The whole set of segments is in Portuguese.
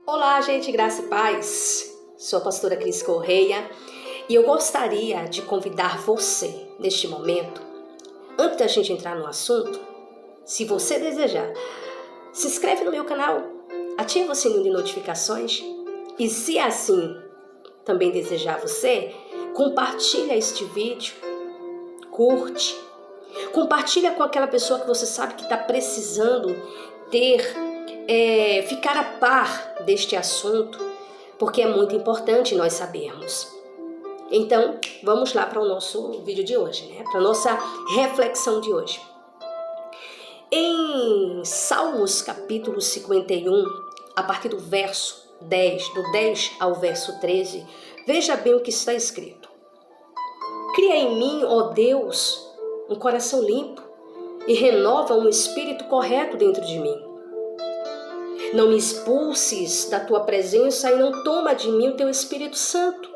Olá, gente, graça e paz. Sou a pastora Cris Correia e eu gostaria de convidar você, neste momento, antes da gente entrar no assunto, se você desejar, se inscreve no meu canal, ativa o sininho de notificações e, se assim também desejar você, compartilha este vídeo, curte, compartilha com aquela pessoa que você sabe que está precisando ficar a par deste assunto, porque é muito importante nós sabermos. Então, vamos lá para o nosso vídeo de hoje, para a nossa reflexão de hoje. Em Salmos capítulo 51, a partir do verso 10, do 10 ao verso 13, veja bem o que está escrito. Cria em mim, ó Deus, um coração limpo e renova um espírito correto dentro de mim. Não me expulses da tua presença e não toma de mim o teu Espírito Santo.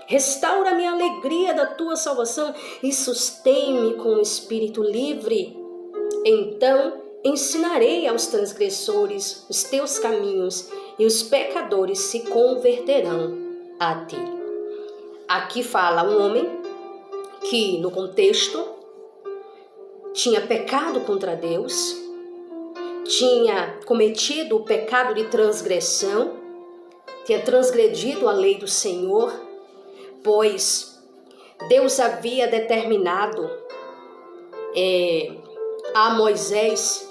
Restaura a minha alegria da tua salvação e sustém-me com um espírito livre. Então ensinarei aos transgressores os teus caminhos e os pecadores se converterão a ti. Aqui fala um homem que, no contexto, tinha pecado contra Deus, tinha cometido o pecado de transgressão, tinha transgredido a lei do Senhor, pois Deus havia determinado a Moisés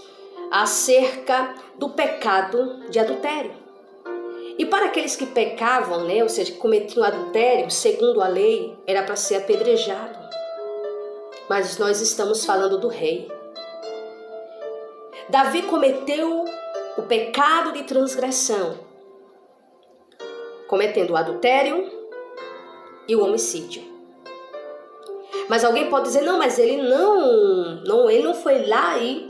acerca do pecado de adultério. E para aqueles que pecavam, ou seja, que cometiam adultério, segundo a lei, era para ser apedrejado. Mas nós estamos falando do rei. Davi cometeu o pecado de transgressão, cometendo o adultério e o homicídio. Mas alguém pode dizer, não, mas ele não foi lá e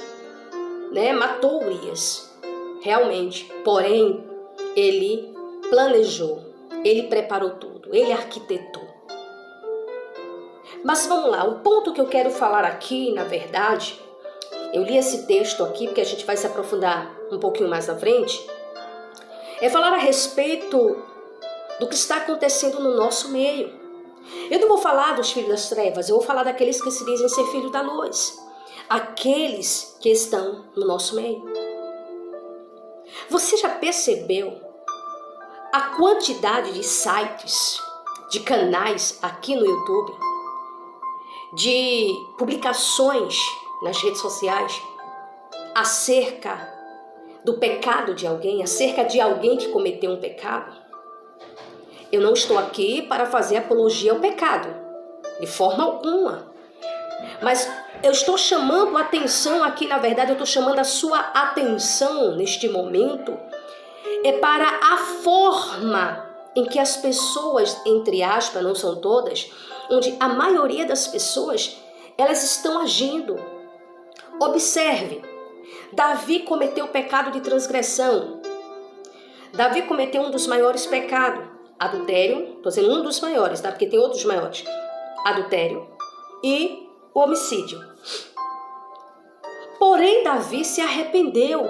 matou Urias. Realmente, porém, ele planejou, ele preparou tudo, ele arquitetou. Mas vamos lá, o ponto que eu quero falar aqui, na verdade, eu li esse texto aqui porque a gente vai se aprofundar um pouquinho mais na frente, é falar a respeito do que está acontecendo no nosso meio. Eu não vou falar dos filhos das trevas, eu vou falar daqueles que se dizem ser filhos da luz, aqueles que estão no nosso meio. Você já percebeu a quantidade de sites, de canais aqui no YouTube, de publicações nas redes sociais acerca do pecado de alguém, acerca de alguém que cometeu um pecado? Eu não estou aqui para fazer apologia ao pecado, de forma alguma. Mas eu estou chamando a atenção aqui, na verdade, eu estou chamando a sua atenção neste momento, para a forma em que as pessoas, entre aspas, não são todas, onde a maioria das pessoas, elas estão agindo. Observe, Davi cometeu o pecado de transgressão. Davi cometeu um dos maiores pecados, adultério, estou dizendo um dos maiores, tá? Porque tem outros maiores, adultério e o homicídio. Porém, Davi se arrependeu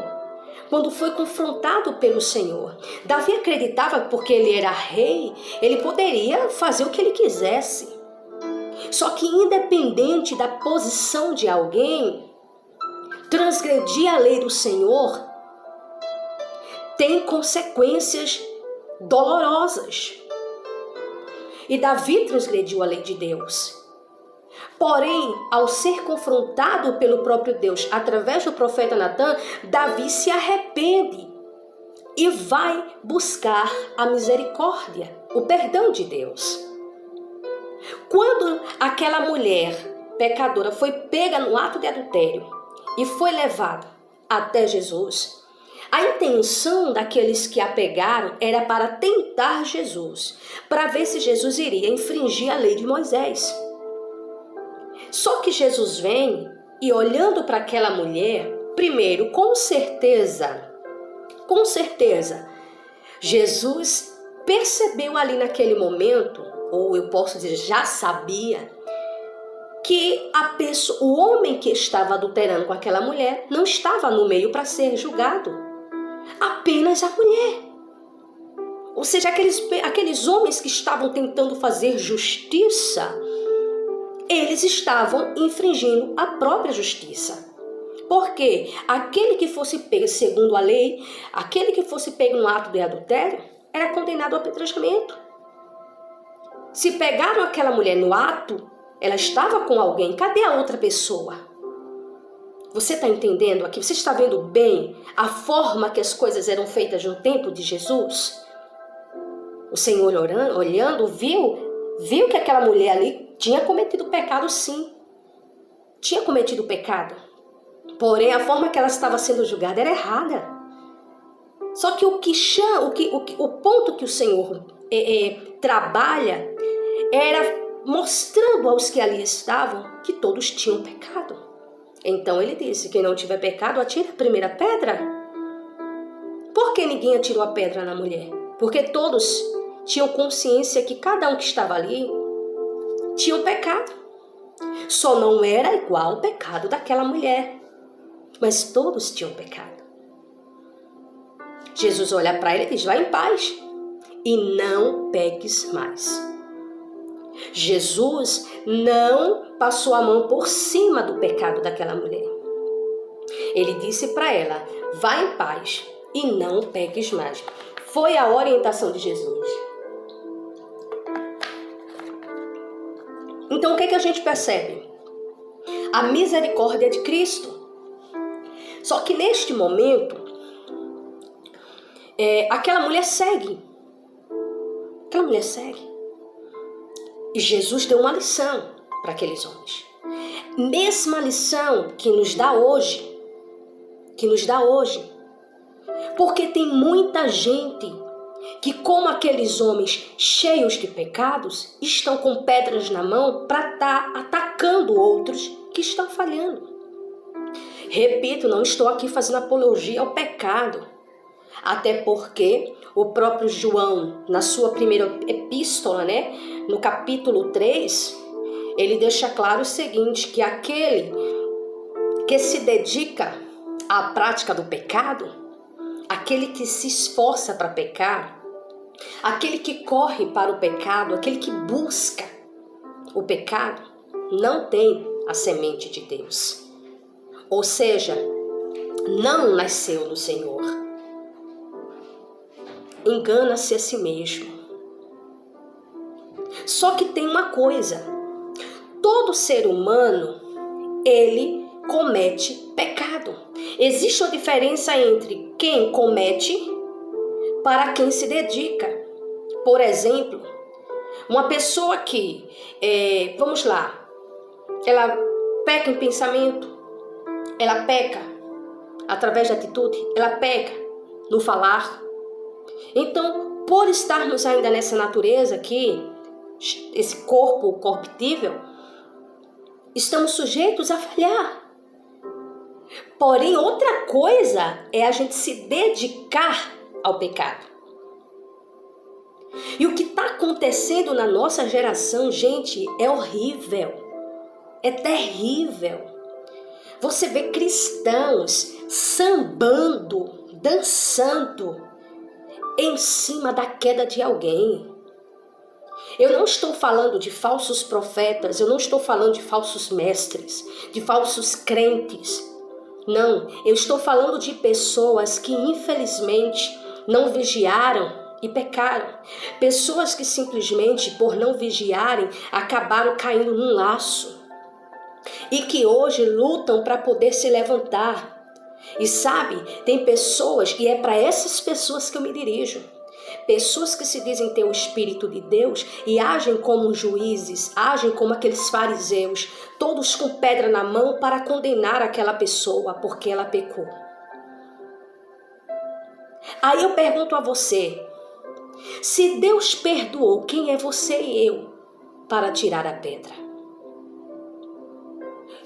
quando foi confrontado pelo Senhor. Davi acreditava que porque ele era rei, ele poderia fazer o que ele quisesse. Só que independente da posição de alguém, transgredir a lei do Senhor tem consequências dolorosas. E Davi transgrediu a lei de Deus. Porém, ao ser confrontado pelo próprio Deus através do profeta Natan, Davi se arrepende e vai buscar a misericórdia, o perdão de Deus. Quando aquela mulher pecadora foi pega no ato de adultério e foi levada até Jesus, a intenção daqueles que a pegaram era para tentar Jesus, para ver se Jesus iria infringir a lei de Moisés. Só que Jesus vem e, olhando para aquela mulher, primeiro, com certeza, Jesus percebeu ali naquele momento, ou eu posso dizer, já sabia, que o homem que estava adulterando com aquela mulher não estava no meio para ser julgado. Apenas a mulher. Ou seja, aqueles homens que estavam tentando fazer justiça, eles estavam infringindo a própria justiça. Porque aquele que fosse pego, segundo a lei, aquele que fosse pego no ato de adultério, era condenado ao apedrejamento. Se pegaram aquela mulher no ato, ela estava com alguém, cadê a outra pessoa? Você está entendendo aqui? Você está vendo bem a forma que as coisas eram feitas no tempo de Jesus? O Senhor olhando, viu que aquela mulher ali tinha cometido pecado, sim. Tinha cometido pecado. Porém, a forma que ela estava sendo julgada era errada. Só que o ponto que o Senhor trabalha era mostrando aos que ali estavam que todos tinham pecado. Então ele disse: quem não tiver pecado, atire a primeira pedra. Por que ninguém atirou a pedra na mulher? Porque todos tinham consciência que cada um que estava ali tinha um pecado. Só não era igual o pecado daquela mulher. Mas todos tinham pecado. Jesus olha para ele e diz: vai em paz e não peques mais. Jesus não passou a mão por cima do pecado daquela mulher. Ele disse para ela: vai em paz e não peques mais. Foi a orientação de Jesus. Então o que a gente percebe? A misericórdia de Cristo. Só que neste momento, aquela mulher segue. E Jesus deu uma lição para aqueles homens. Mesma lição que nos dá hoje. Porque tem muita gente que, como aqueles homens cheios de pecados, estão com pedras na mão para estar atacando outros que estão falhando. Repito, não estou aqui fazendo apologia ao pecado. Até porque o próprio João, na sua primeira epístola, no capítulo 3, ele deixa claro o seguinte, que aquele que se dedica à prática do pecado, aquele que se esforça para pecar, aquele que corre para o pecado, aquele que busca o pecado, não tem a semente de Deus. Ou seja, não nasceu no Senhor. Engana-se a si mesmo. Só que tem uma coisa. Todo ser humano, ele comete pecado. Existe uma diferença entre quem comete para quem se dedica. Por exemplo, uma pessoa que, vamos lá, ela peca em pensamento, ela peca através da atitude, ela peca no falar. Então, por estarmos ainda nessa natureza aqui, esse corpo corruptível, estamos sujeitos a falhar. Porém, outra coisa é a gente se dedicar ao pecado. E o que está acontecendo na nossa geração, gente, é horrível. É terrível. Você vê cristãos sambando, dançando em cima da queda de alguém. Eu não estou falando de falsos profetas, eu não estou falando de falsos mestres, de falsos crentes. Não, eu estou falando de pessoas que infelizmente não vigiaram e pecaram. Pessoas que simplesmente por não vigiarem acabaram caindo num laço. E que hoje lutam para poder se levantar. E sabe, tem pessoas, e é para essas pessoas que eu me dirijo. Pessoas que se dizem ter o Espírito de Deus e agem como juízes, agem como aqueles fariseus, todos com pedra na mão para condenar aquela pessoa porque ela pecou. Aí eu pergunto a você, se Deus perdoou, quem é você e eu para tirar a pedra?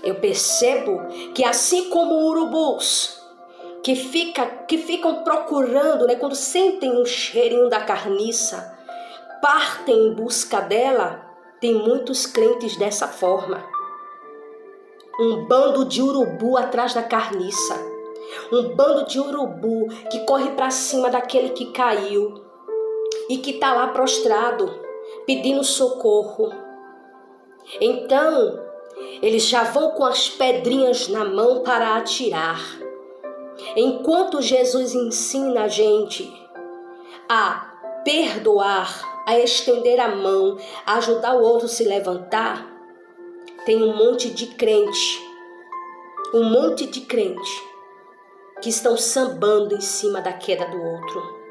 Eu percebo que assim como urubus que ficam procurando, quando sentem um cheirinho da carniça, partem em busca dela, tem muitos crentes dessa forma. Um bando de urubu atrás da carniça. Um bando de urubu que corre para cima daquele que caiu. e que está lá prostrado, pedindo socorro. Então, eles já vão com as pedrinhas na mão para atirar. Enquanto Jesus ensina a gente a perdoar, a estender a mão, a ajudar o outro a se levantar, tem um monte de crente que estão sambando em cima da queda do outro.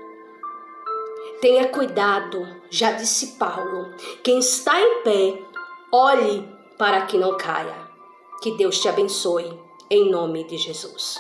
Tenha cuidado, já disse Paulo, quem está em pé, olhe para que não caia. Que Deus te abençoe, em nome de Jesus.